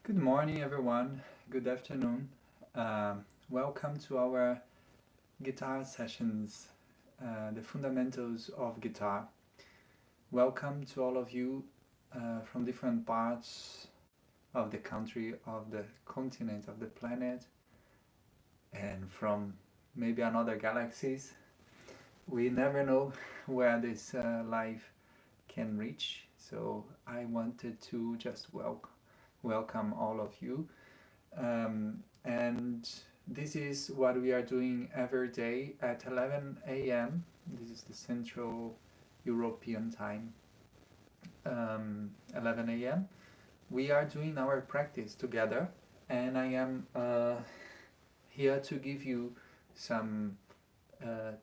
Good morning, everyone. Good afternoon. Welcome to our guitar sessions, the fundamentals of guitar. Welcome to all of you from different parts of the country, of the continent, of the planet, and from maybe another galaxies. We never know where this life can reach, so I wanted to just welcome all of you. And this is what we are doing every day at 11 a.m. This is the Central European time, 11 a.m. We are doing our practice together, and I am here to give you some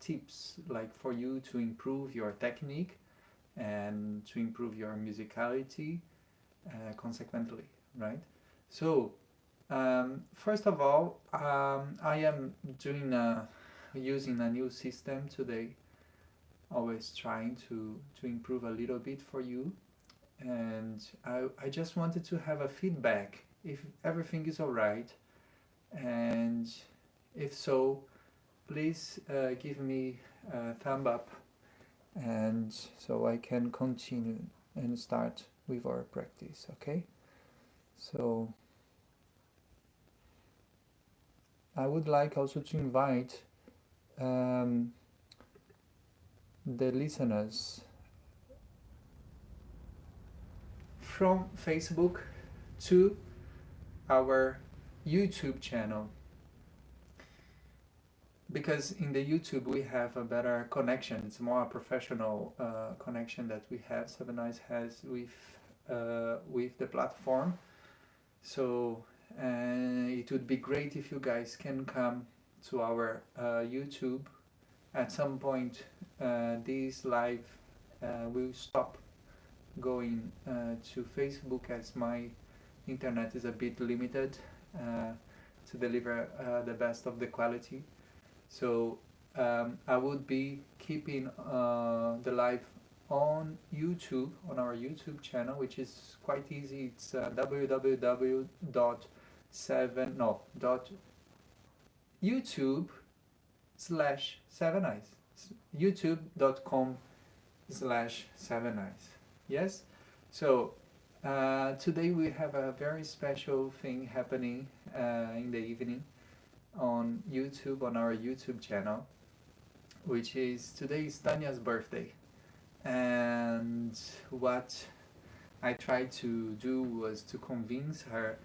tips like for you to improve your technique and to improve your musicality consequently, right? So first of all, I am using a new system today, always trying to improve a little bit for you, and I just wanted to have a feedback if everything is alright, and if so, please give me a thumb up, and so I can continue and start with our practice, okay? So I would like also to invite the listeners from Facebook to our YouTube channel, because in the YouTube we have a better connection. It's more a professional connection that we have, Seven Eyes has with the platform. So it would be great if you guys can come to our YouTube. At some point this live will stop going to Facebook, as my internet is a bit limited to deliver the best of the quality. So I would be keeping the live on YouTube, on our YouTube channel, which is quite easy. It's youtube.com/7eyes. youtube.com/7eyes. Yes? So today we have a very special thing happening in the evening on YouTube, on our YouTube channel, which is today is Tanya's birthday. And what I tried to do was to convince her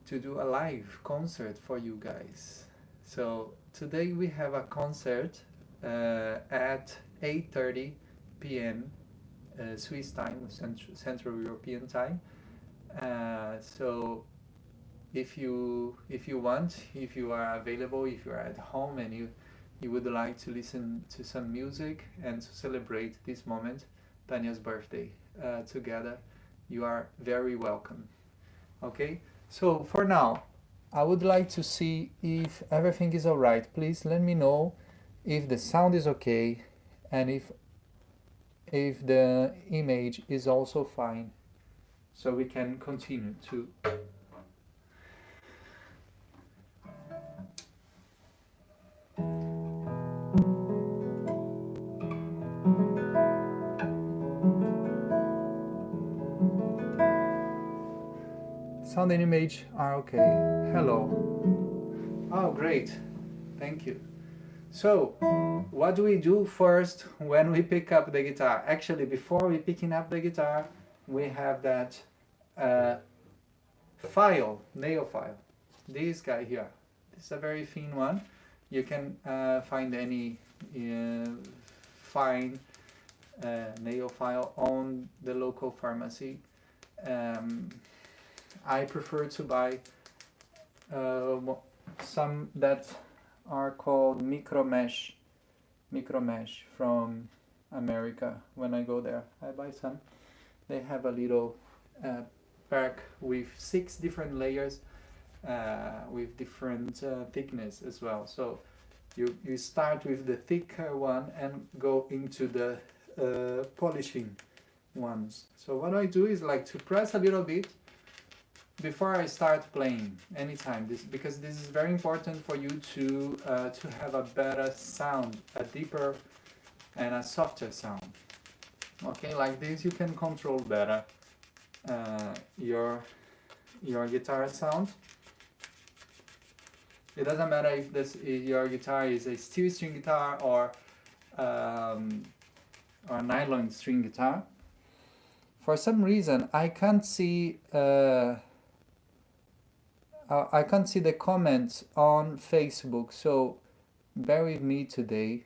to do a live concert for you guys. So today we have a concert at 8:30 p.m. Swiss time, Central European time. So if you want, if you are available, if you are at home and you would like to listen to some music and to celebrate this moment, Tanya's birthday, together, you are very welcome. Okay? So for now, I would like to see if everything is alright. Please let me know if the sound is okay and if the image is also fine, so we can continue to sound and image are okay. Hello. Oh, great. Thank you. So, what do we do first when we pick up the guitar? Actually, before we picking up the guitar, we have that file, nail file. This guy here. This is a very thin one. You can find any fine nail file on the local pharmacy. I prefer to buy some that are called micro mesh from America. When I go there, I buy some. They have a little pack with 6 different layers with different thickness as well. So you start with the thicker one and go into the polishing ones. So what I do is like to press a little bit before I start playing, anytime, because this is very important for you to have a better sound, a deeper and a softer sound. Okay, like this you can control better your guitar sound. It doesn't matter if your guitar is a steel string guitar or a nylon string guitar. For some reason, I can't see the comments on Facebook, so bear with me today,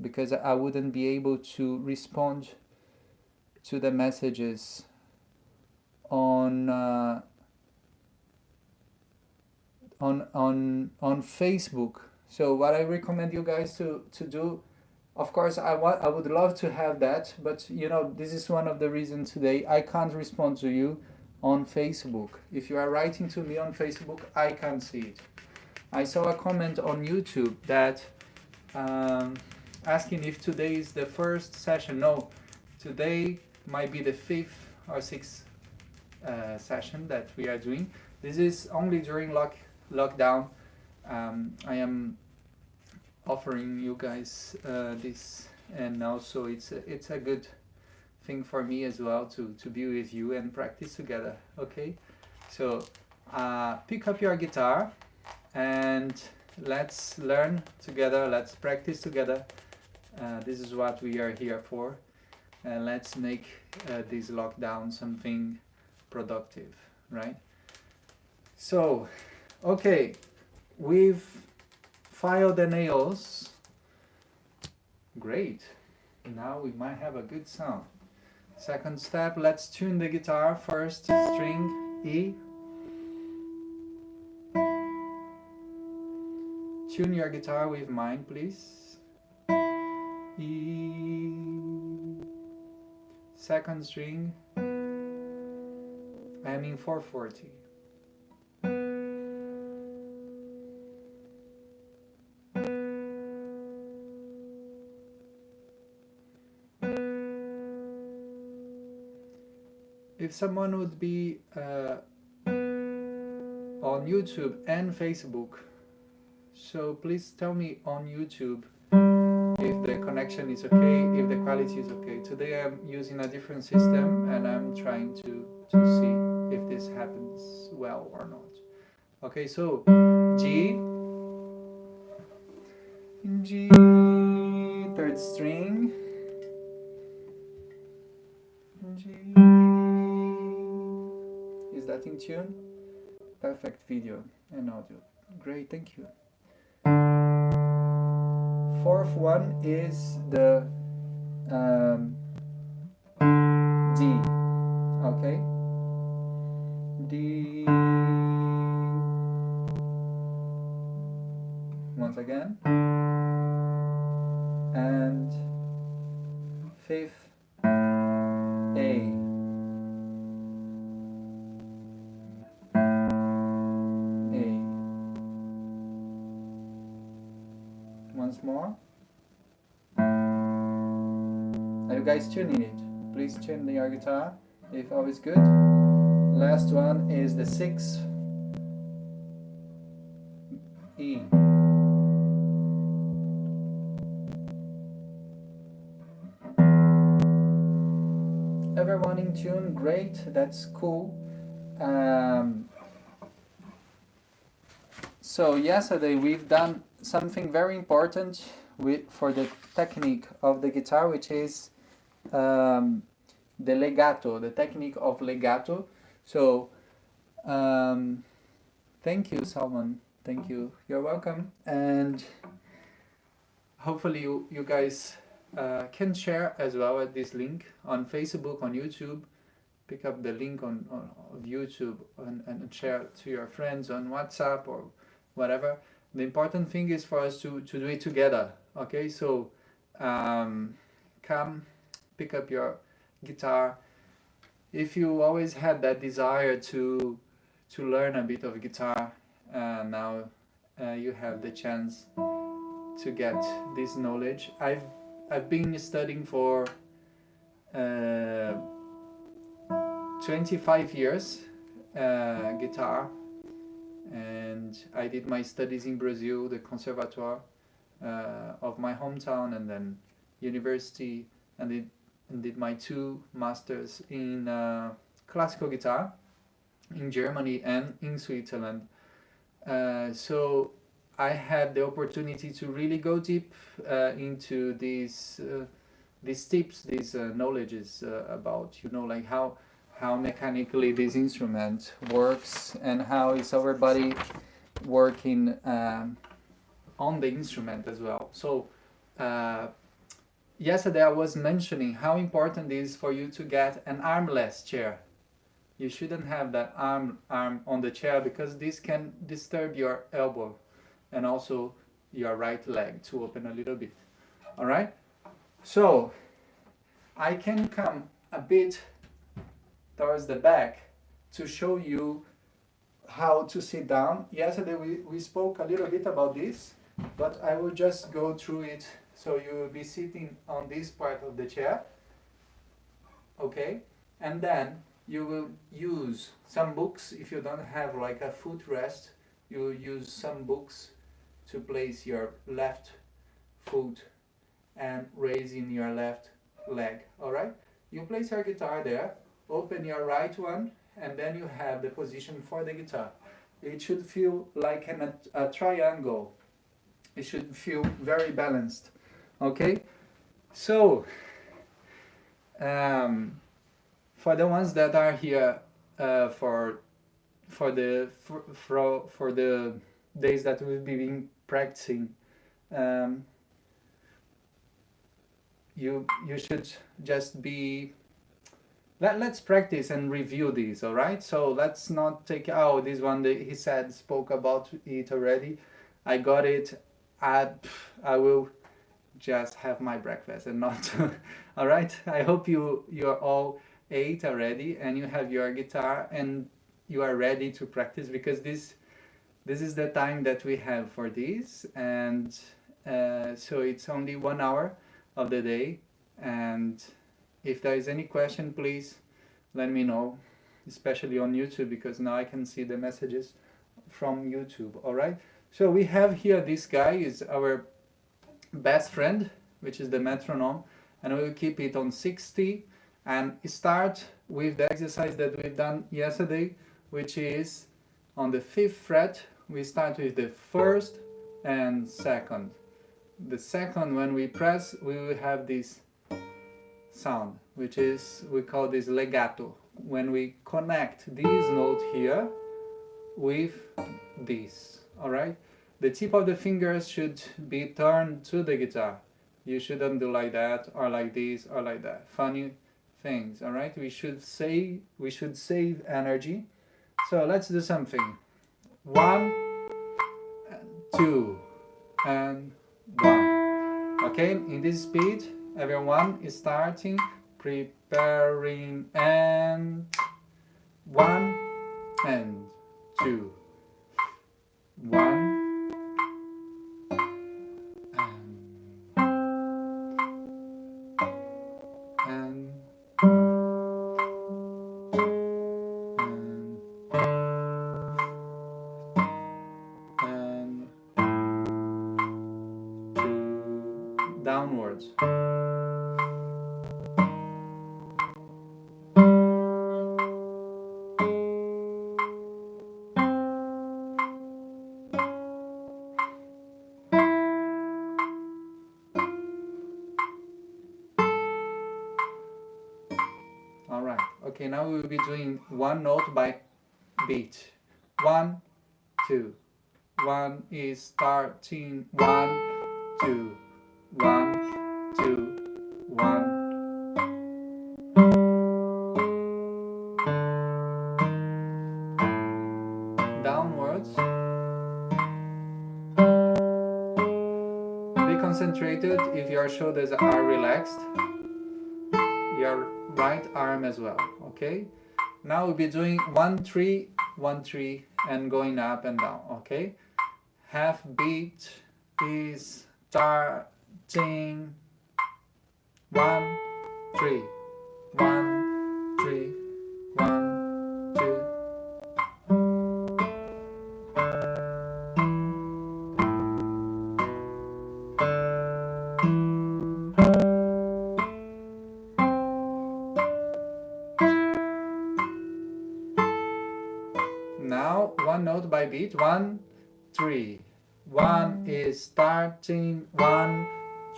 because I wouldn't be able to respond to the messages on Facebook. So what I recommend you guys to do, of course, I would love to have that, but this is one of the reasons today I can't respond to you on Facebook. If you are writing to me on Facebook, I can't see it. I saw a comment on YouTube that asking if today is the first session. No, today might be the 5th or 6th session that we are doing. This is only during lockdown. I am offering you guys this, and also it's a good thing for me as well to be with you and practice together. Okay, so pick up your guitar and let's learn together, let's practice together. This is what we are here for, and let's make this lockdown something productive, right? So okay, we've filed the nails. Great, now we might have a good sound. Second step, let's tune the guitar. First string, E. Tune your guitar with mine, please. E. Second string, I am in 440. If someone would be on YouTube and Facebook, so please tell me on YouTube if the connection is okay, if the quality is okay. Today I'm using a different system and I'm trying to see if this happens well or not. Okay, so G, third string, G. Is that in tune? Perfect video and audio. Great, thank you. Fourth one is the D. Okay? D. Once again. And fifth, A. Once more. Are you guys tuning it? Please tune your guitar if all is good. Last one is the 6th, E. Everyone in tune, great, that's cool. So yesterday we've done something very important for the technique of the guitar, which is the legato, the technique of legato. So thank you, Salman. Thank you. You're welcome. And hopefully you guys can share as well at this link on Facebook, on YouTube. Pick up the link on YouTube and share it to your friends on WhatsApp or whatever. The important thing is for us to do it together. Okay, so come pick up your guitar. If you always had that desire to learn a bit of guitar, now you have the chance to get this knowledge. I've been studying for 25 years guitar, and I did my studies in Brazil, the conservatoire of my hometown, and then university, and did my 2 masters in classical guitar in Germany and in Switzerland. So I had the opportunity to really go deep into these tips, these knowledges about, like how mechanically this instrument works and how is our body working on the instrument as well. So yesterday I was mentioning how important it is for you to get an armless chair. You shouldn't have that arm on the chair, because this can disturb your elbow and also your right leg to open a little bit. All right? So I can come a bit towards the back to show you how to sit down. Yesterday we spoke a little bit about this, but I will just go through it. So you will be sitting on this part of the chair, okay? And then you will use some books. If you don't have like a footrest, you will use some books to place your left foot and raising your left leg, all right? You place your guitar there, open your right one, and then you have the position for the guitar. It should feel like a triangle. It should feel very balanced, okay? So, for the ones that are here for the days that we've been practicing, you should just be. Let's practice and review these, all right? So let's not take this one that he said spoke about it already. I got it. I will just have my breakfast and not. All right. I hope you're all ate already and you have your guitar and you are ready to practice, because this is the time that we have for this, and so it's only 1 hour of the day. And if there is any question, please let me know, especially on YouTube, because now I can see the messages from YouTube. All right. So we have here, this guy is our best friend, which is the metronome, and we will keep it on 60 and start with the exercise that we've done yesterday, which is on the 5th fret. We start with the 1st and 2nd. The 2nd, when we press, we will have this sound, which is, we call this legato, when we connect this note here with this. All right, the tip of the fingers should be turned to the guitar. You shouldn't do like that or like this or like that, funny things. All right, we should save energy. So let's do something. 1 and 2 and 1. Okay, in this speed, everyone is starting, preparing, and 1 and 2. 1 and downwards. All right. Okay, now we will be doing one note by beat. 1, 2. 1 is starting. 1, 2. 1, 2, 1. Downwards. Be concentrated if your shoulders are relaxed. Your right arm as well, okay? Now we'll be doing 1, 3, 1, 3, and going up and down, okay? Half beat is starting. 1, 3, 1, 3, 1, 2, one note by beat. 1, 3. 1 is starting. 1,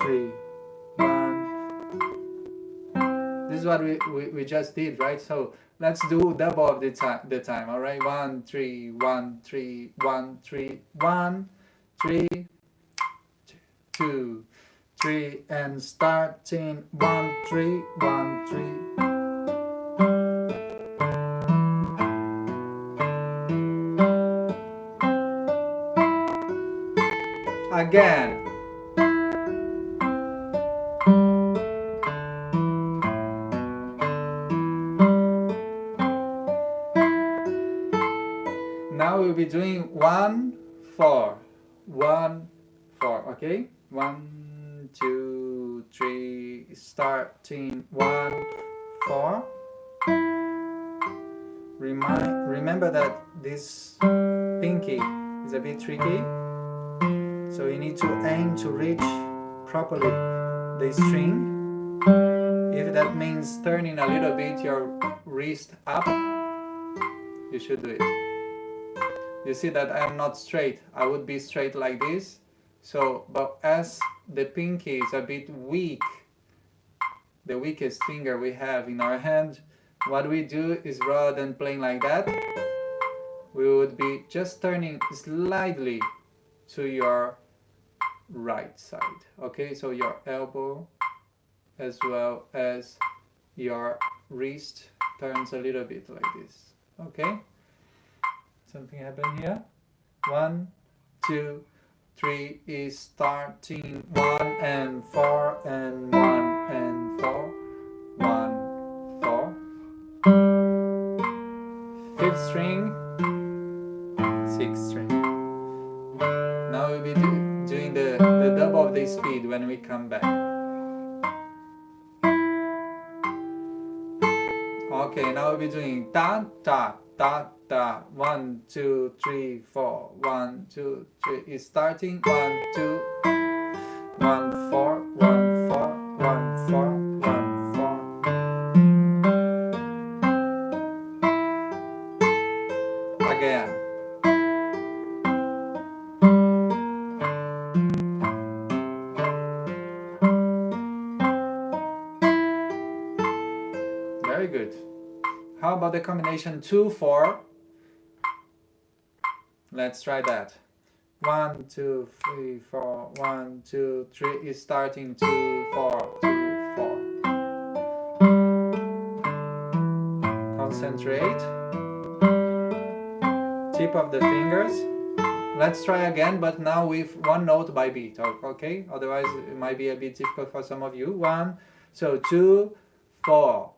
3. 1. This is what we just did, right? So let's do double of the time. All right. 1, 3, 1, 3, 1, 3, 1, 3, 2, 3, and starting. 1, 3, 1, 3. Again. Now we'll be doing 1, 4. 1, 4. Okay? 1, 2, 3. Starting. 1, 4. Remember that this pinky is a bit tricky. So you need to aim to reach properly the string. If that means turning a little bit your wrist up, you should do it. You see that I am not straight. I would be straight like this. So, but as the pinky is a bit weak, the weakest finger we have in our hand, what we do is rather than playing like that, we would be just turning slightly to your right side. Okay, so your elbow as well as your wrist turns a little bit like this. Okay, something happened here. 1, 2, 3 is starting. 1 and 4 and 1 and 4. 1, 4. 5th string, 6th string. Now we'll be doing the double of the speed when we come back. Okay, now we'll be doing ta ta ta ta. 1, 2, 3, 4. 1, 2, 3 is starting. 1, 2, 1, 4, 1, 4, 1, 4, 1, 4. Again. Very good. How about the combination 2, 4? Let's try that. 1, 2, 3, 4. 1, 2, 3 is starting. 2, 4, 2, 4. Concentrate. Tip of the fingers. Let's try again, but now with one note by beat. Okay? Otherwise, it might be a bit difficult for some of you. 1, so 2, 4.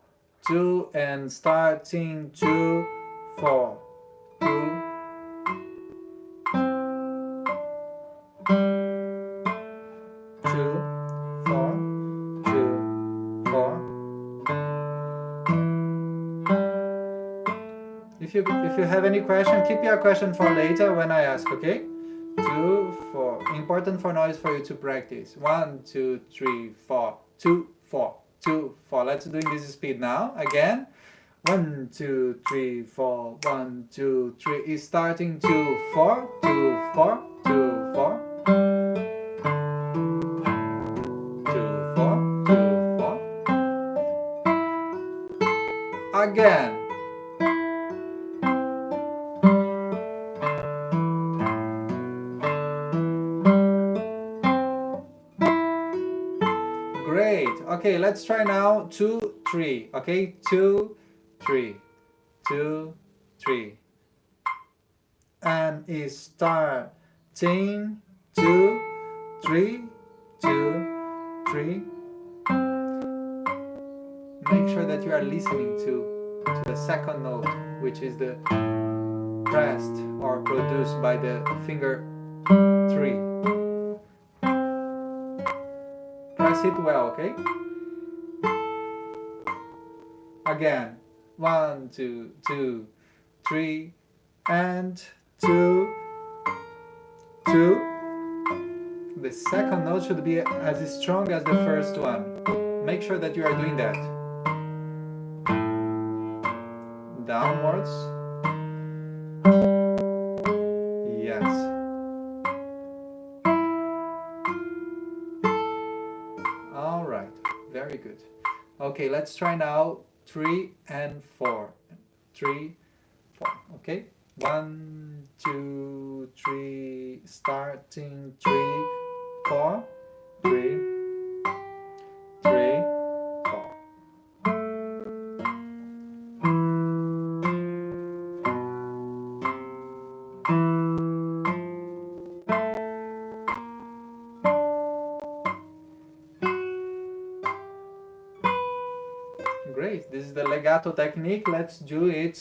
2 and starting. 2, 4. 2. 2, 4, 2, 4. If you have any question, keep your question for later when I ask, okay? 2, 4. Important for now is for you to practice. 1, 2, 3, 4. 2, 4. 2, 4. Let's do this speed now. Again. 1, 2, 3, 4. 1, 2, 3 is starting. 2, 4. 2, 4. 2, 4. 2, 4. 2, 4. Again. Great. Okay, let's try now 2, 3. Okay, 2, 3. 2, 3. And is starting. 2, 3. 2, 3. Make sure that you are listening to the second note, which is the pressed or produced by the finger 3. Press it well, okay? Again. 1, 2, 2, 3, and 2, 2. The second note should be as strong as the first one. Make sure that you are doing that. Downwards. good. Okay, let's try now 3 and 4. 3, 4. Okay, 1, 2, 3. Starting 3, 4. 3, 3, 4. Great, this is the legato technique. Let's do it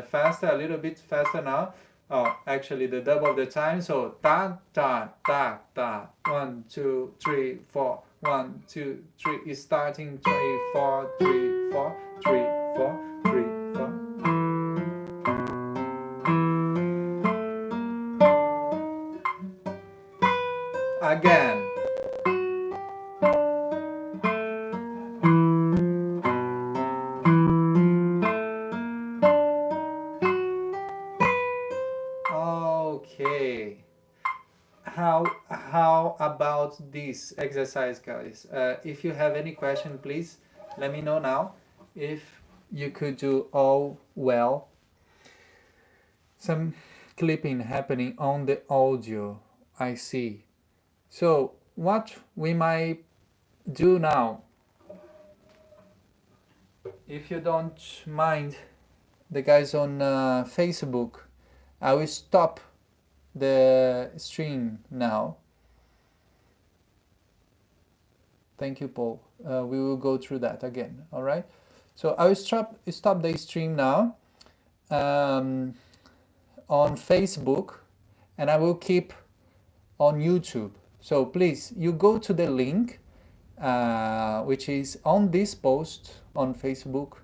faster, a little bit faster now. Oh, actually the double of the time. So ta ta ta ta. 1, 2, 3, 4. 1, 2, 3. It's starting 3, 4, 3, 4, 3, 4, 3, 4. Again. Okay. How about this exercise, guys? If you have any question, please let me know now. If you could do all well. Some clipping happening on the audio, I see. So what we might do now, if you don't mind, the guys on Facebook, I will stop the stream now. Thank you, Paul. We will go through that again. All right. So I will stop the stream now on Facebook, and I will keep on YouTube. So please, you go to the link, which is on this post on Facebook.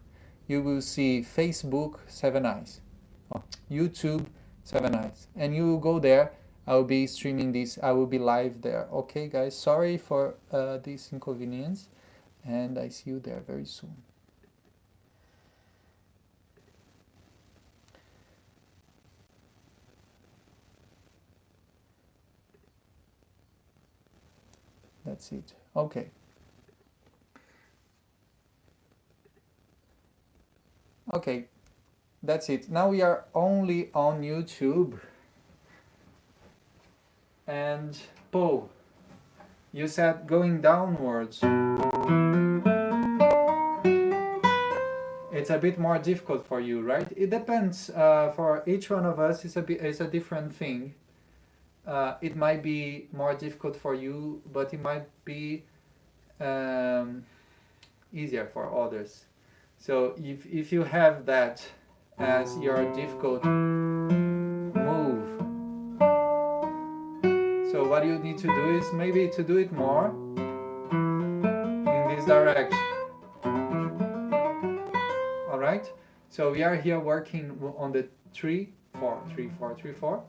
You will see Facebook 7 Eyes, YouTube 7 Eyes, and you will go there. I will be streaming this. I will be live there. Okay, guys. Sorry for this inconvenience, and I see you there very soon. That's it. Okay. Okay. That's it. Now we are only on YouTube. And Paul, you said going downwards. It's a bit more difficult for you, right? It depends. For each one of us, it's a different thing. It might be more difficult for you, but it might be easier for others. So if you have that as your difficult move, so what you need to do is maybe to do it more in this direction. All right. So we are here working on the 3, 4, 3, 4, 3, 4,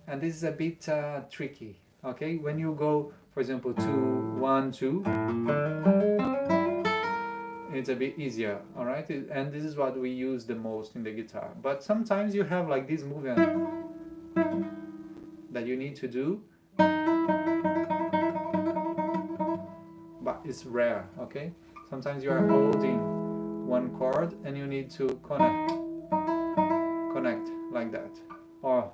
and this is a bit tricky. Okay, when you go, for example, 2, 1, 2. It's a bit easier, all right? And this is what we use the most in the guitar. But sometimes you have like this movement that you need to do, but it's rare, okay? Sometimes you are holding one chord and you need to connect like that. Or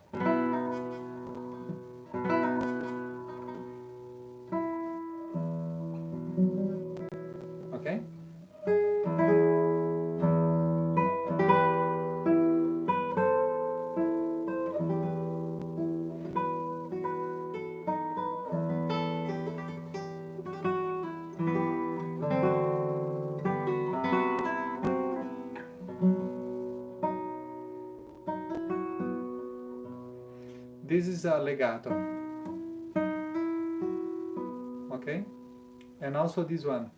okay? This is a legato, okay? And also this one.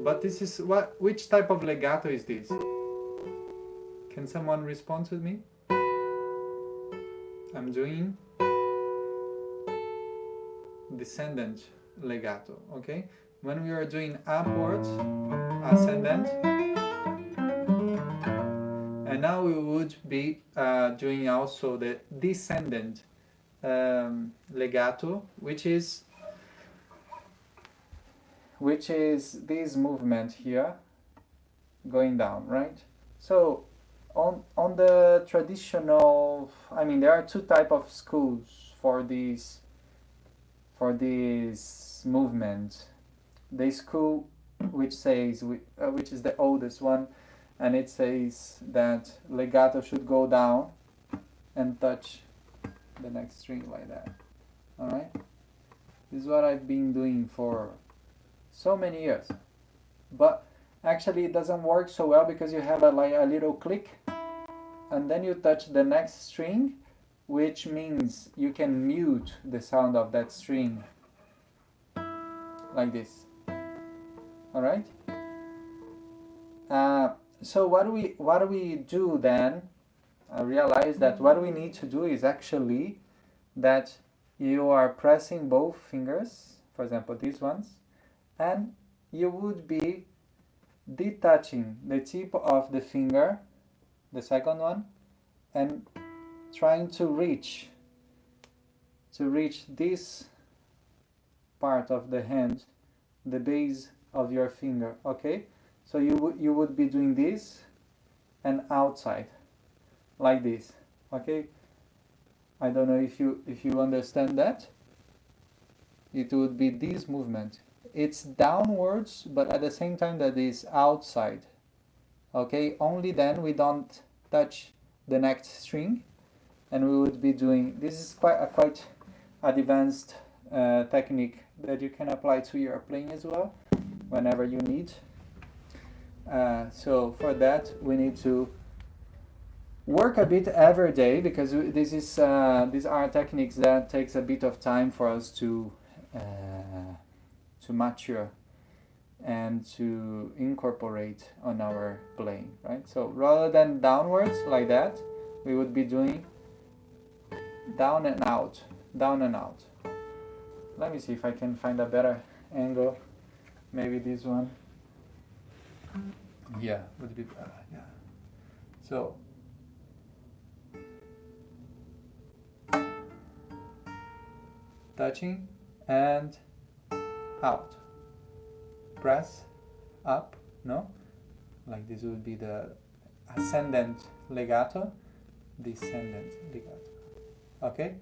But this is which type of legato is this? Can someone respond to me? I'm doing descendant legato, okay? When we are doing upwards, ascendant, and now we would be doing also the descendant legato, which is which is this movement here going down, right? So on the traditional, I mean, there are two types of schools for this movement. The school which says which is the oldest one, and it says that legato should go down and touch the next string like that. All right, this is what I've been doing for so many years, but actually it doesn't work so well because you have a little click and then you touch the next string, which means you can mute the sound of that string like this. All right, so what do we do then? I realize that what we need to do is actually that you are pressing both fingers, for example these ones, and you would be detaching the tip of the finger, the second one, and trying to reach this part of the hand, the base of your finger. Okay, so you would be doing this and outside like this. Okay, I don't know if you understand that. It would be this movement. It's downwards, but at the same time that is outside. Okay, only then we don't touch the next string, and we would be doing, this is quite advanced technique that you can apply to your playing as well whenever you need. So for that we need to work a bit every day, because these are techniques that takes a bit of time for us to mature and to incorporate on our playing, right? So rather than downwards like that, we would be doing down and out, down and out. Let me see if I can find a better angle. Maybe this one. Yeah, would be better. Yeah. So touching and out. Press up, no? Like this would be the ascendant legato, descendant legato. Okay?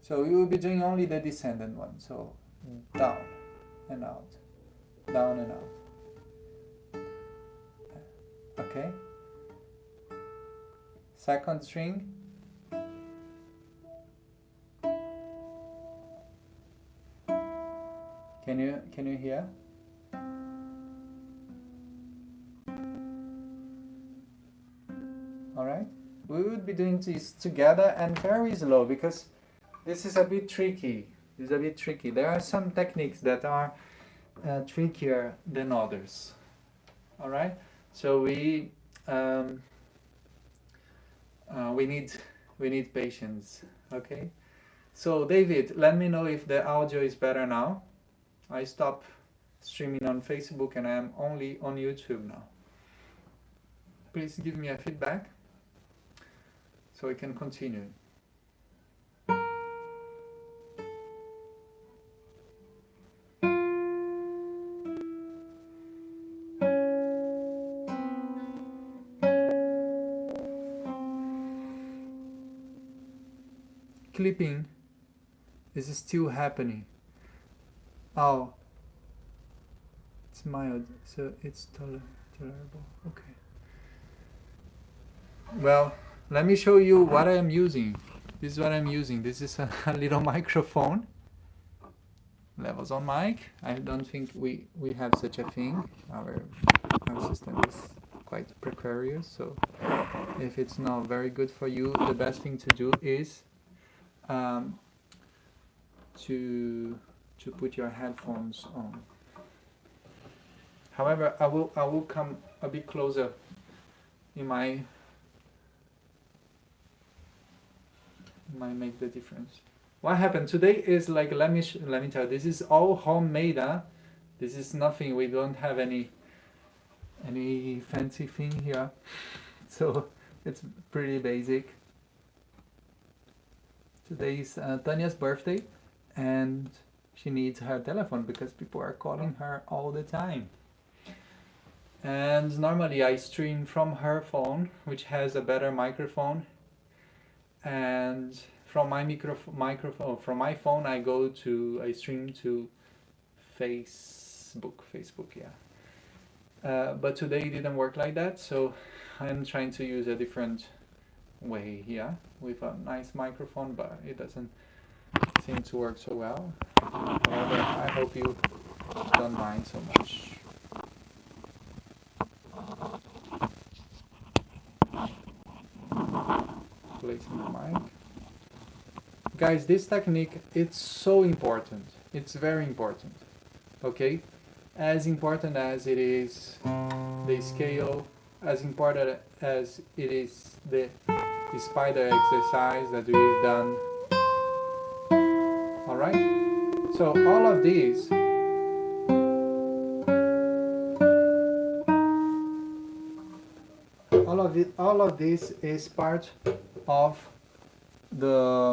So we will be doing only the descendant one. So down and out, down and out. Okay? Second string. Can you hear? All right. We would be doing this together and very slow, because this is a bit tricky. There are some techniques that are trickier than others. All right. So we need patience. Okay. So David, let me know if the audio is better now. I stopped streaming on Facebook and I am only on YouTube now. Please give me a feedback so we can continue. Clipping is still happening. Oh, it's mild, so it's tolerable. Okay. Well, let me show you what I am using. This is what I'm using. This is a little microphone. Levels on mic. I don't think we have such a thing. Our system is quite precarious, so if it's not very good for you, the best thing to do is to put your headphones on. However, I will come a bit closer in might make the difference. What happened today is, like, let me tell you, this is all homemade. This is nothing. We don't have any fancy thing here, so it's pretty basic. Today is Tanya's birthday, and she needs her telephone because people are calling her all the time. And normally I stream from her phone, which has a better microphone, and from my from my phone I stream to Facebook, yeah. But today it didn't work like that, so I'm trying to use a different way here with a nice microphone, but it doesn't seem to work so well. However, I hope you don't mind so much. Placing the mic. Guys, this technique, it's so important. It's very important. Okay? As important as it is the scale, as important as it is the spider exercise that we've done. Alright? So all of these all of this is part of the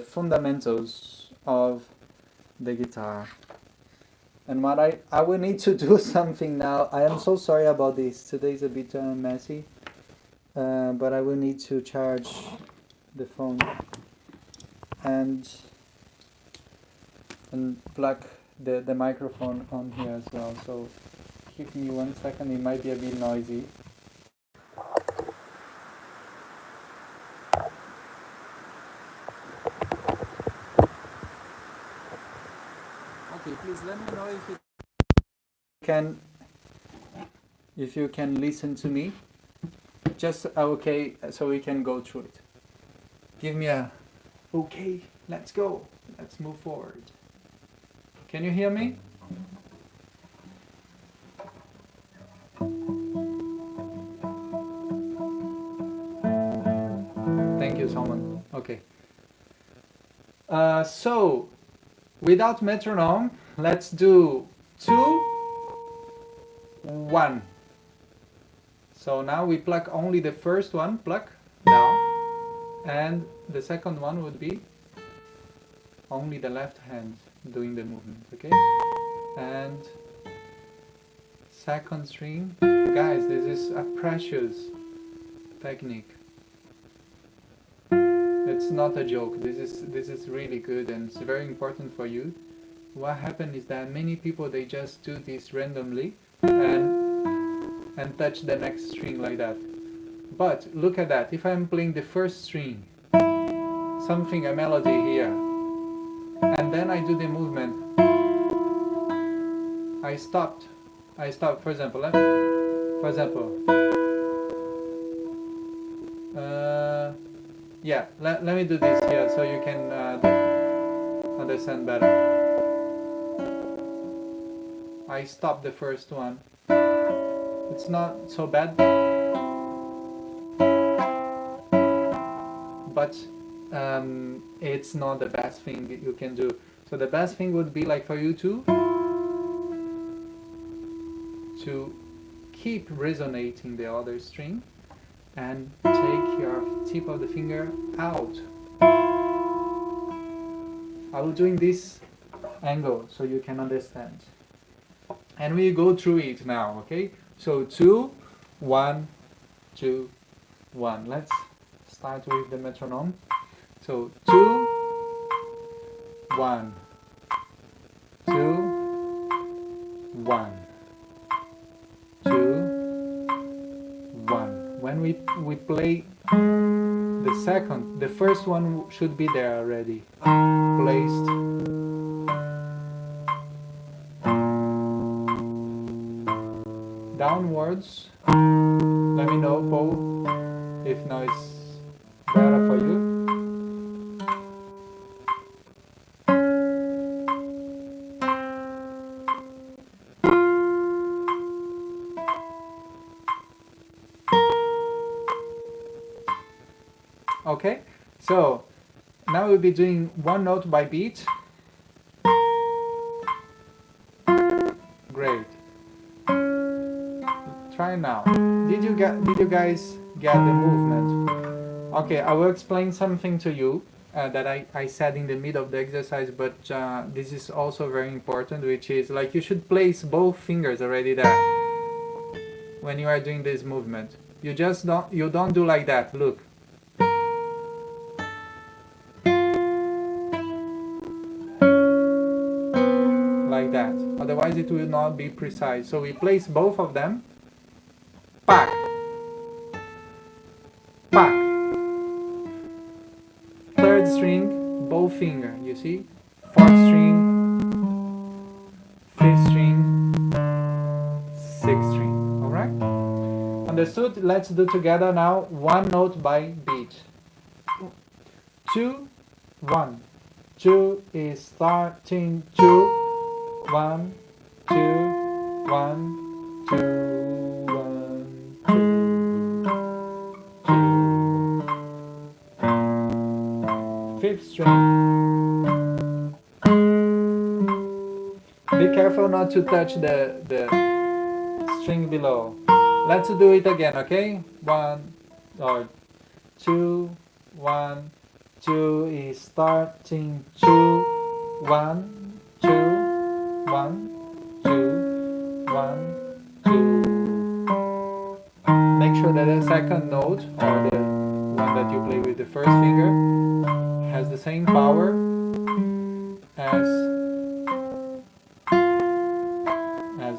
fundamentals of the guitar. And what I will need to do something now. I am so sorry about this. Today's a bit messy, but I will need to charge the phone and plug the microphone on here as well. So give me 1 second. It might be a bit noisy. Okay, please let me know if you can listen to me. Just okay, so we can go through it. Give me a okay. Let's go. Let's move forward. Can you hear me? Thank you, Salman. Okay. So, without metronome, let's do 2, 1. So now we pluck only the first one, pluck, down, and the second one would be only the left hand doing the movement, okay? And second string, guys, this is a precious technique. It's not a joke. This is really good, and it's very important for you. What happened is that many people, they just do this randomly and touch the next string like that. But look at that. If I'm playing the first string, something, a melody here, and then I do the movement, I stopped. For example, yeah, let me do this here so you can understand better. I stopped the first one. It's not so bad, but it's not the best thing you can do. So the best thing would be like for you to keep resonating the other string and take your tip of the finger out. I will doing this angle so you can understand. And we go through it now, okay? So 2, 1, 2, 1. Let's start with the metronome. So 2, 1, 2, 1, 2, 1. When we play the first one should be there already, placed. Downwards. Let me know, Paul, if now it's better for you. Okay, so now we'll be doing one note by beat. Great. Try now. Did you guys get the movement? Okay, I will explain something to you. that I said in the middle of the exercise, but this is also very important, which is like you should place both fingers already there when you are doing this movement. You just don't do like that. Look. Like that. Otherwise it will not be precise. So we place both of them. Pack. Pack. Third string, both finger. You see? Fourth string, fifth string, sixth string. Alright? Understood? Let's do together now, one note by beat. 2, 1. 2 is starting 2. 1, 2, 1, 2, 1, 2, 2. Fifth string. Be careful not to touch the string below. Let's do it again, okay? 1 or 2, 1, 2 is starting 2, 1, 2, 1, 2, 1, 2. Make sure that the second note, or the one that you play with the first finger, has the same power as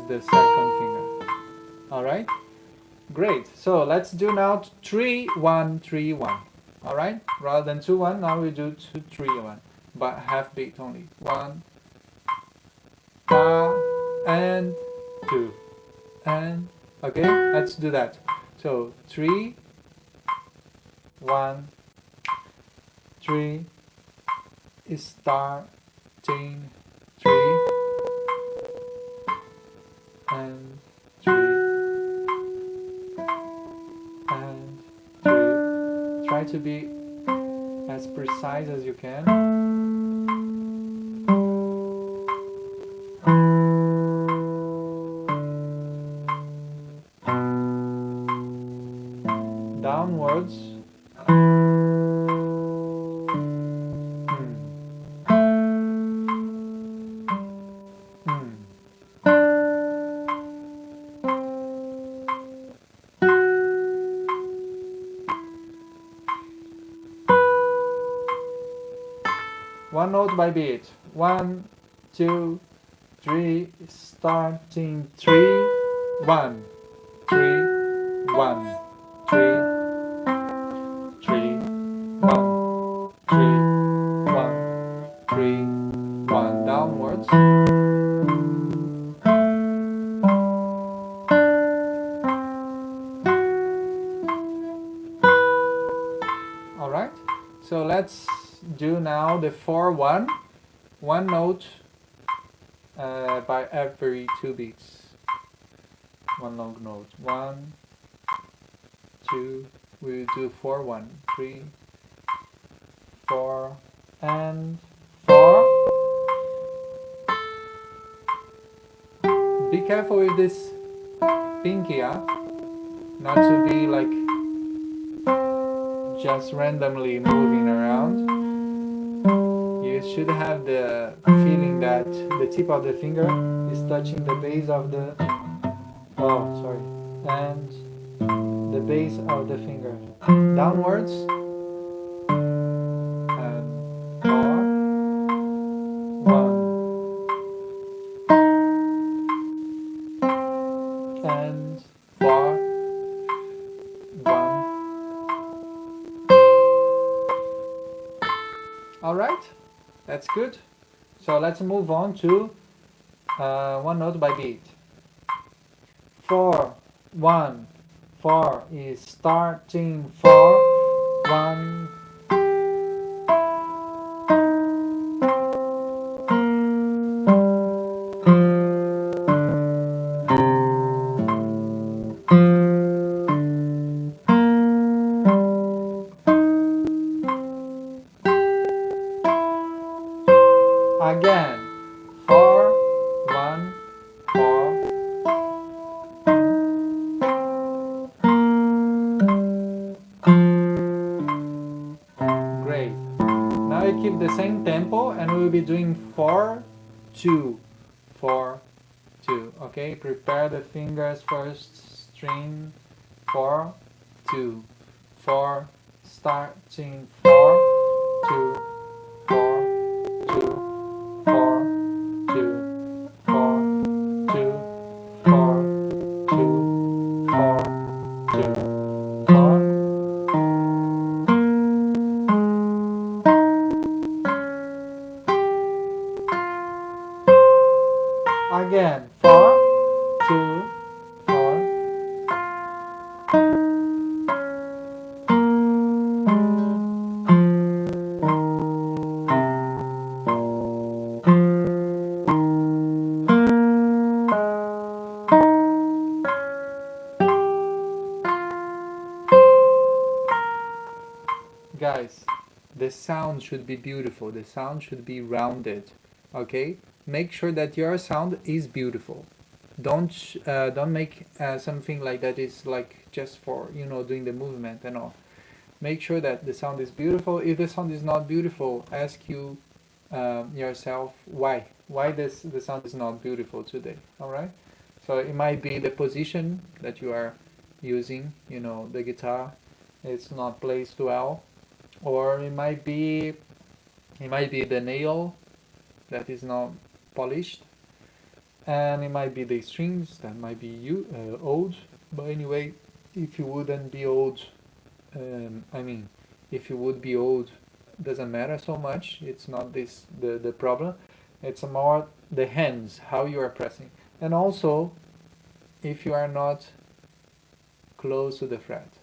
the second finger. Alright? Great. So let's do now 3, 1, 3, 1. Alright? Rather than 2, 1, now we do 2, 3, 1. But half beat only. 1, and 2. And, okay? Let's do that. So 3, 1, 3, is starting 3, and 3, and 3. Try to be as precise as you can. Downwards. One note by beat. 1, 2, 3, starting 3, 1, 3, 1, 3, 3, 1, 3, 1, 3, 1. Downwards. Alright, so let's do now the 4, 1. One note by every 2 beats. One long note. 1, 2. We'll do 4, 1, 3, 4, and 4. Be careful with this pinky, not to be like just randomly moving around. You should have the feeling that the tip of the finger is touching the base of the and the base of the finger downwards, and 4, 1, and 4, 1. Alright, that's good. So let's move on to one note by beat. 4, 1, 4 is starting 4, 1. Again, 4, 1, 4. 4, 2, 4, 2. Okay, prepare the fingers first. String 4, 2, 4. Starting 4, 2, 4, 2, 4, 2, 4, 2, 4, 2, 4, 2, 4. Again, 4, 2, 4. Guys, the sound should be beautiful. The sound should be rounded. Okay, make sure that your sound is beautiful. Don't make something like that is like just for doing the movement and all. Make sure that the sound is beautiful. If the sound is not beautiful, ask you yourself why the sound is not beautiful today. All right. So it might be the position that you are using. The guitar, it's not placed well, or it might be the nail that is not polished, and it might be the strings that might be old. But anyway, if you wouldn't be old, if you would be old, doesn't matter so much. It's not this the problem. It's more the hands, how you are pressing, and also if you are not close to the fret.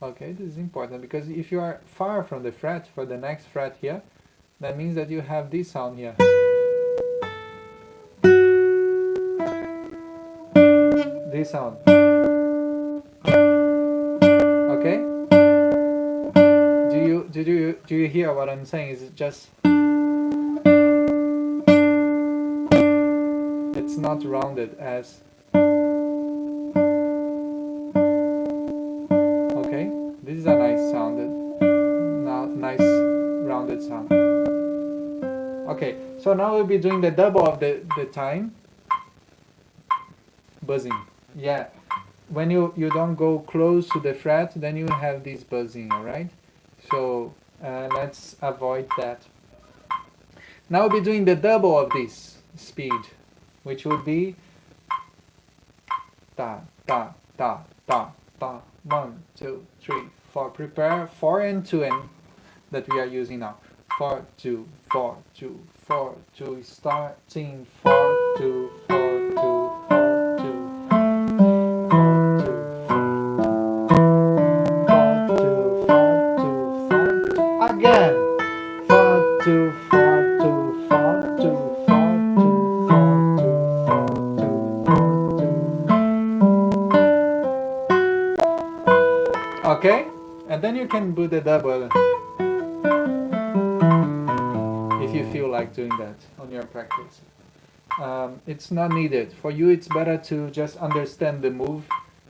Okay, this is important, because if you are far from the fret, for the next fret here, that means that you have this sound here. This sound. Okay? Do you hear what I'm saying? Is it just, it's not rounded as. Okay? This is a nice nice rounded sound. Okay, so now we'll be doing the double of the time. Buzzing. Yeah. When you don't go close to the fret, then you have this buzzing, alright? So let's avoid that. Now we'll be doing the double of this speed, which would be ta, ta, ta, ta, ta. 1, 2, 3, 4. Prepare 4 and 2 and that we are using now. 4, 2, 4, 2, 4, 2. Starting 4, 2, 4, 2, 4, 2. Again, 4, 2, 4, 2, 4, 2, 4, 2, 4, 2, 4, 2, 4, 2. Okay, and then you can do the double if you feel like doing that on your practice. It's not needed for you. It's better to just understand the move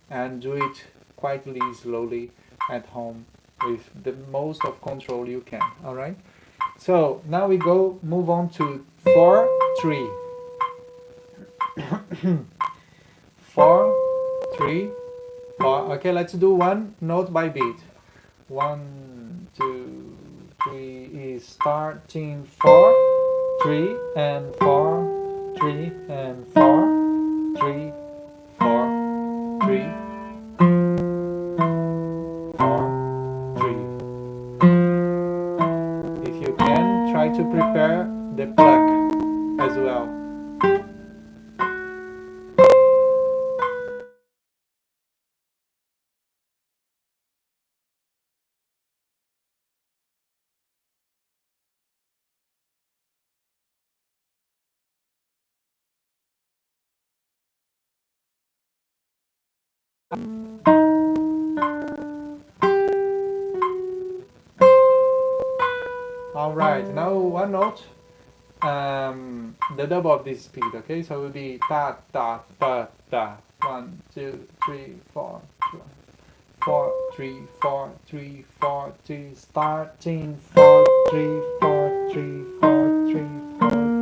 and do it quietly, slowly at home, with the most of control you can. All right, so now we move on to 4, 3. 4, 3, 4. Okay, let's do one note by beat. 1, 2, 3 is starting 4, 3 and 4, 3 and 4, 3, 4, 3, 4, 3. If you can, try to prepare the pluck as well. Alright, now one note, the double of this speed, okay? So it will be ta, ta, pa, ta. 1, 2, 3, 4, 4, 3, 4, 3, 4, 2, starting 4, 3, 4, 3, 4, 3, 4,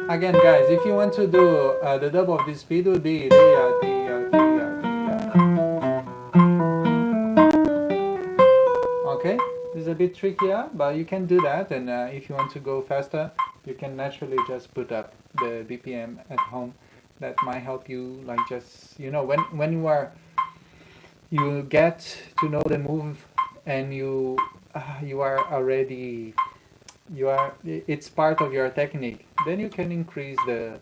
Again, guys, if you want to do the double of this speed, would be okay. This is a bit trickier, but you can do that. And if you want to go faster, you can naturally just put up the BPM at home. That might help you, like just when you get to know the move, and you are already it's part of your technique. Then you can increase the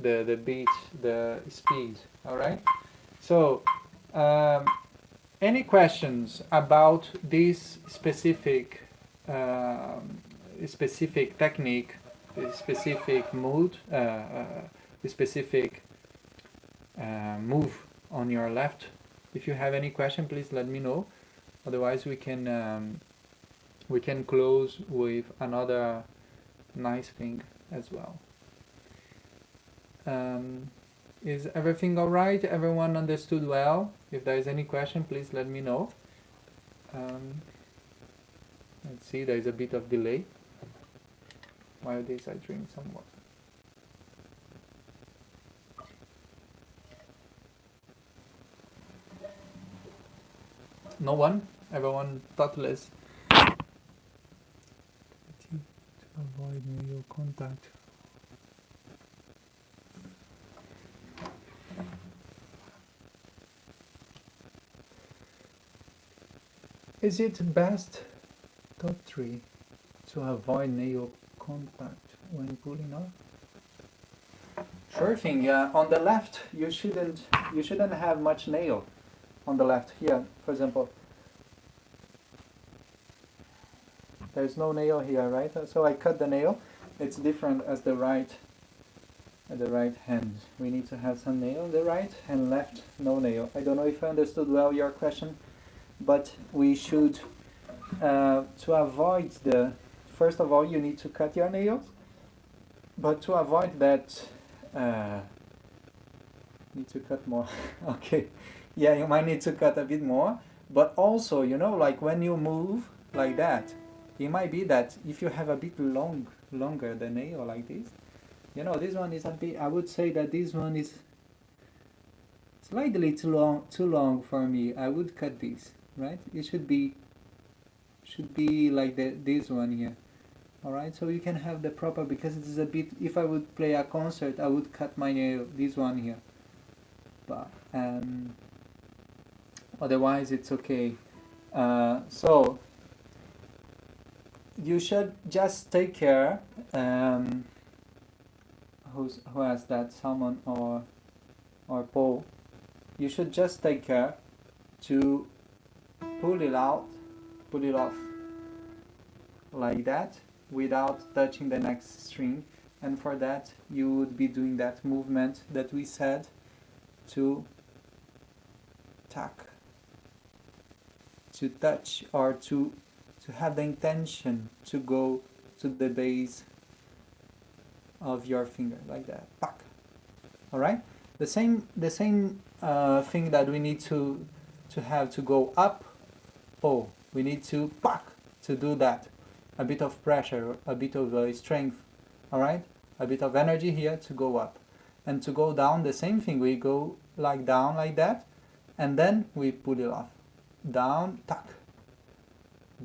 beat, the speed. All right. So, any questions about this specific technique, specific mood, specific move on your left? If you have any question, please let me know. Otherwise, we can close with another nice thing as well. Is everything all right? Everyone understood well? If there is any question, please let me know. Let's see, there is a bit of delay. While this, I drink some water. No one? Everyone thoughtless? To avoid new contact. Is it best, top 3, to avoid nail contact when pulling off? Sure thing. On the left, you shouldn't have much nail on the left. Here, for example, there's no nail here, right? So I cut the nail. It's different as the right hand. We need to have some nail on the right, and left, no nail. I don't know if I understood well your question, but we should to avoid first of all, you need to cut your nails, but to avoid that, need to cut more. Okay, yeah, you might need to cut a bit more, but also, like when you move like that, it might be that if you have a bit longer the nail like this, this one is a bit, I would say that this one is slightly too long for me. I would cut this, right? It should be like this one here. All right, so you can have the proper, because it is a bit, if I would play a concert, I would cut my nail, this one here, but otherwise it's okay. So you should just take care. Who has that, Salmon or Paul? You should just take care to pull it off like that without touching the next string, and for that you would be doing that movement that we said, to tuck, to touch, or to have the intention to go to the base of your finger like that. Tuck. All right. The same thing that we need to have to go up. Oh, we need to puck to do that. A bit of pressure, a bit of strength. All right. A bit of energy here to go up, and to go down. The same thing. We go like down like that, and then we pull it off. Down, tuck.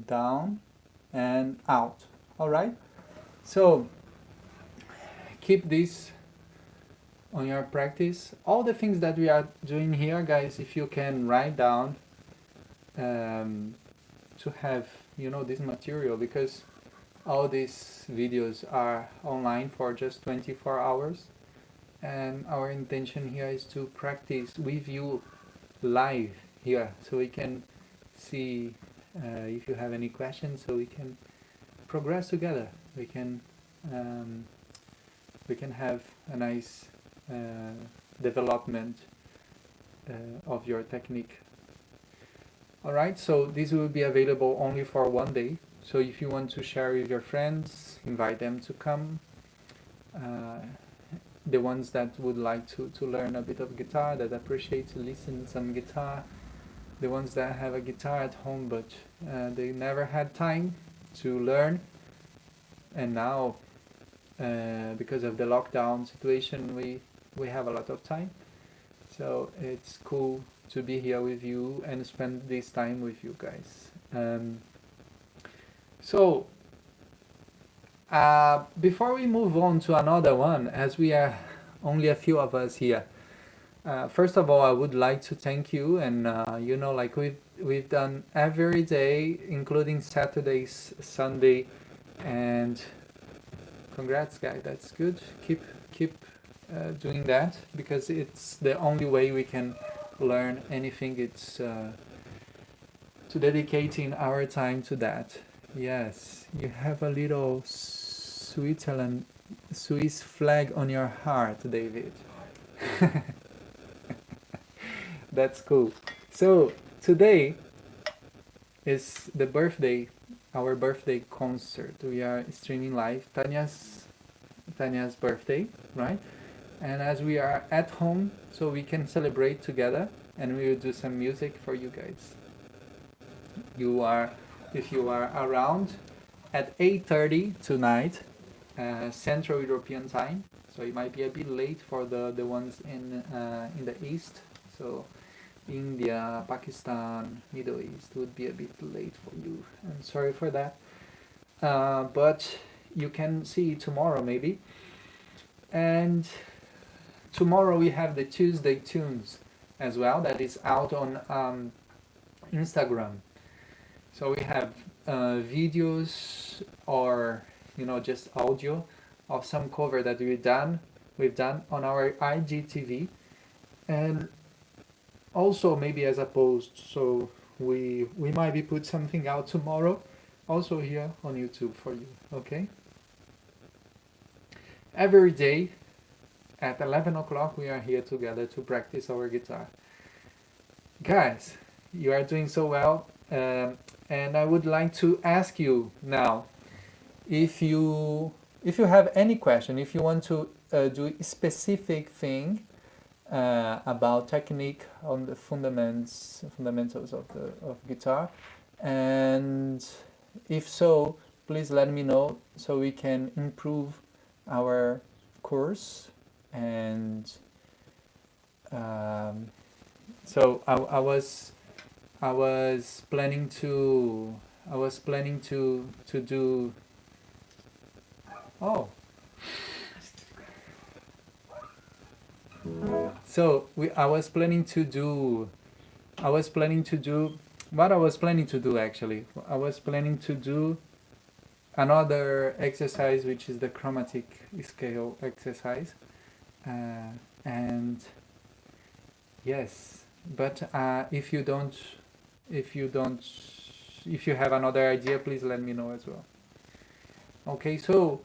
Down and out. All right. So keep this on your practice. All the things that we are doing here, guys, if you can write down to have this material, because all these videos are online for just 24 hours, and our intention here is to practice with you live here, so we can see if you have any questions, so we can progress together. We can have a nice development of your technique. Alright, so this will be available only for one day. So if you want to share with your friends, invite them to come. The ones that would like to learn a bit of guitar, that appreciate to listen to some guitar. The ones that have a guitar at home, but they never had time to learn. And now because of the lockdown situation, we have a lot of time. So it's cool to be here with you and spend this time with you guys. So before we move on to another one, as we are only a few of us here, first of all, I would like to thank you, and you know, like we've done every day, including Saturdays, Sunday, and congrats, guys. That's good. Keep doing that, because it's the only way we can learn anything. It's to dedicating our time to that. Yes, you have a little Swiss flag on your heart, David. That's cool. So today is the birthday, our birthday concert. We are streaming live Tanya's birthday, right? And as we are at home, so we can celebrate together, and we will do some music for you guys. If you are around at 8:30 tonight, Central European time, so it might be a bit late for the ones in the East. So India, Pakistan, Middle East would be a bit late for you. I'm sorry for that. But you can see tomorrow maybe. And tomorrow we have the Tuesday Tunes as well, that is out on Instagram. So we have videos, or just audio of some cover that we've done on our IGTV, and also maybe as a post. So we might be put something out tomorrow also here on YouTube for you. Okay, every day at 11 o'clock we are here together to practice our guitar. Guys, you are doing so well, and I would like to ask you now, if you have any question, if you want to do a specific thing about technique on the fundamentals of guitar, and if so, please let me know so we can improve our course. And so I was planning to do. Oh. So I was planning to do what I was planning to do actually. I was planning to do another exercise, which is the chromatic scale exercise, and yes, but if you have another idea, please let me know as well. Okay, so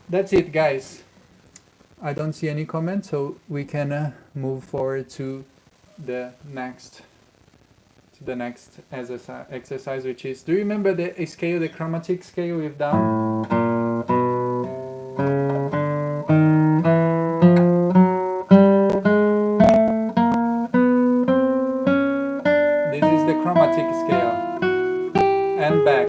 that's it, guys. I don't see any comments, so we can move forward to the next exercise, which is, do you remember the scale, the chromatic scale we've done? This is the chromatic scale, and back.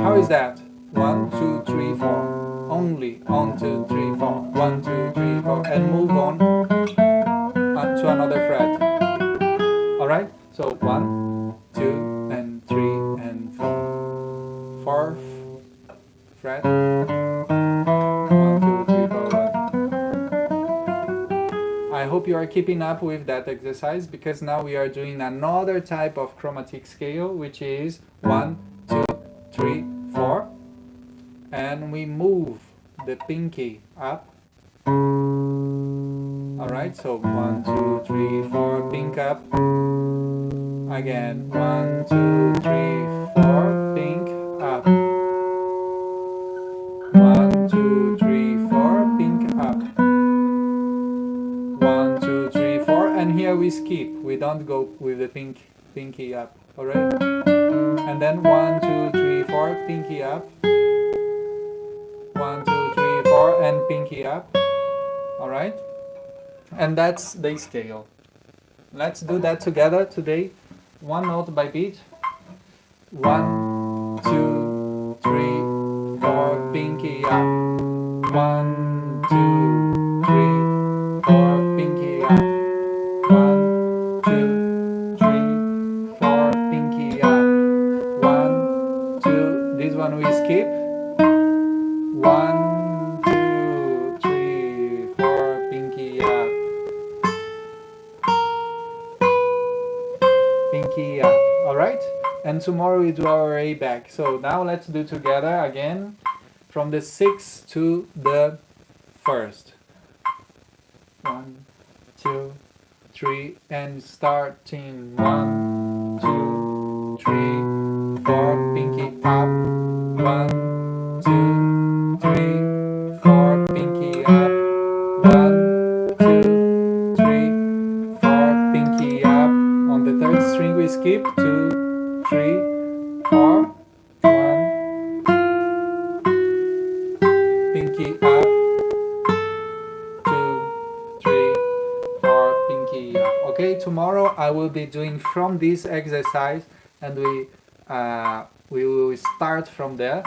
How is that? 1, 2, 3, 4. Only 1, 2, 3, 4. 1, 2, 3, 4, and move on to another fret. All right. So 1, 2, and 3, and 4. Fourth fret. 1, 2, 3, 4, 1. I hope you are keeping up with that exercise, because now we are doing another type of chromatic scale, which is 1, 2, 3, 4, and we move the pinky up. Alright, so 1, 2, 3, 4, pink up. Again, 1, 2, 3, 4, pink up. 1, 2, 3, 4, pink up. 1, 2, 3, 4, and here we skip. We don't go with the pinky up. Alright? And then 1, 2, 3, 4, pinky up. 1, 2, 3, 4, and pinky up. Alright? And that's the scale. Let's do that together today, one note by beat. 1, 2, 3, 4, pinky up. 1, 2, 3, 4, pinky up. 1, 2, 3, 4, pinky up. 1, 2, this one we skip. 1, 2, 3, 4, pinky up. Pinky up, alright? And tomorrow we do our A back. So now let's do together again from the 6th to the 1st. 1, 2, 3, and starting 1, 2, 3, 4, pinky up. 1, 2, 3, 4, pinky up. 1, 2, 3, 4, pinky up. On the 3rd string we skip 2, 3, 4, 1, pinky up. 2, 3, 4, pinky up. Okay, tomorrow I will be doing from this exercise, and we will start from there,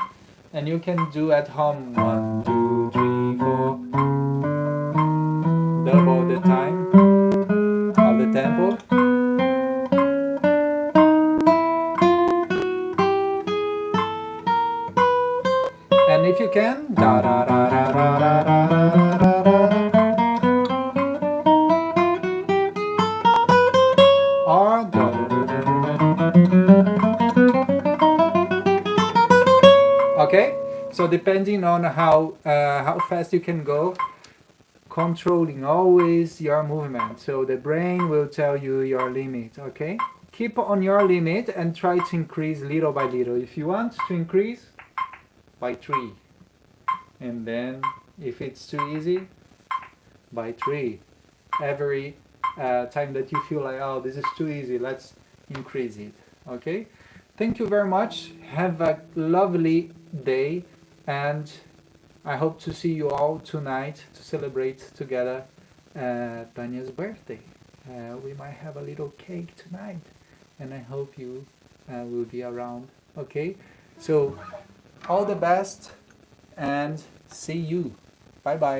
and you can do at home 1, 2, 3, 4, double the time of the tempo. And if you can, da da da da da da da da da. Or da da da da. Okay, so depending on how fast you can go, controlling always your movement. So the brain will tell you your limit. Okay, keep on your limit and try to increase little by little. If you want to increase, by 3, and then if it's too easy, by 3. Every time that you feel like, oh, this is too easy, let's increase it. Okay, thank you very much, have a lovely day, and I hope to see you all tonight to celebrate together Tanya's birthday. We might have a little cake tonight, and I hope you will be around. Okay, so all the best and see you. Bye bye.